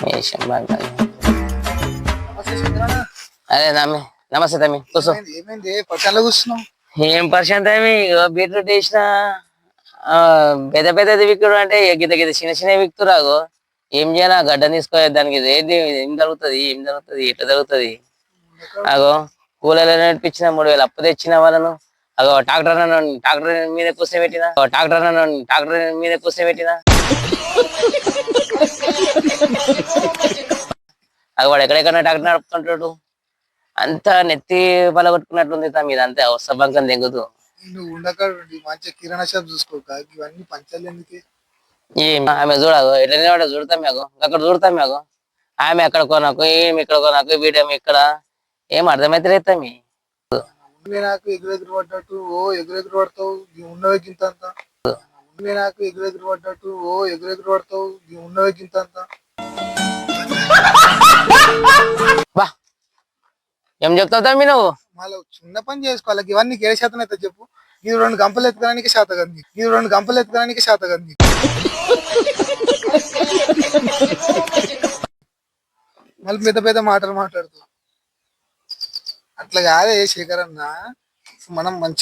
Bye bye. అరే నమ్మి నమస్తే తమ్మి కూర్చో. ఏమైంది పక్కన కూర్చున్నావు? ఏం పరిచయం తమ్మి, బీట్రూట్ వేసిన పెద్ద పెద్దది విక్కుడు అంటే గిద్ద గిద్ద చిన్న చిన్న విక్కురాగో. ఏం చేయాలి? గడ్డ తీసుకోవాలి, దానికి ఏది ఏం జరుగుతుంది, ఏం జరుగుతుంది, ఎట్లా జరుగుతుంది? అగో కూలలో నడిపించిన 3000 అప్పు తెచ్చిన వాళ్ళను. అగో ట్రాక్టర్ మీద కూర్చోబెట్టిన, ట్రాక్టర్ మీద కూర్చోబెట్టిన. అగో వాడు ఎక్కడెక్కడ ట్రాక్టర్ నడుపుతుంటాడు. అంతా నెత్తి పలగొట్టుకున్నట్లుంది మీద, అంతే అవసరం తెగుతూ. నువ్వు ఉండకండి, మంచిగా కిరాణా షాప్ చూసుకోక ఇవన్నీ పంచాలి ఎందుకే? ఆమె చూడదు ఎట్లా చూడతాం మేకు, అక్కడ చూడతాం మేకు. ఆమె అక్కడ కొనకు, ఏమి ఇక్కడ కొనకు, వీడేమి ఇక్కడ, ఏం అర్థమైతే లేదు. నాకు ఎగురెగురు పడ్డట్టు ఎగురెగురు పడతావు, ఉన్నవే గింత అంతా. నాకు ఎగురెగురు పడ్డట్టు ఎగురెగురు పడతావు, ఉన్నవే గింత అంతా. బా ఏం చెప్తావు తమ్మి నువ్వు? మళ్ళీ చిన్న పని చేసుకోవాలి, ఇవన్నీ ఏ శాతం అయితే చెప్పు. ఇది 2 గంపలు ఎత్తుకోవడానికి శాతకంది, ఇది 2 గంపలు ఎత్తుకోవడానికి శాతకంది. మళ్ళీ పెద్ద పెద్ద మాటలు మాట్లాడుతావు. అట్లా కాదే శేఖర్ అన్న, మనం మంచిగా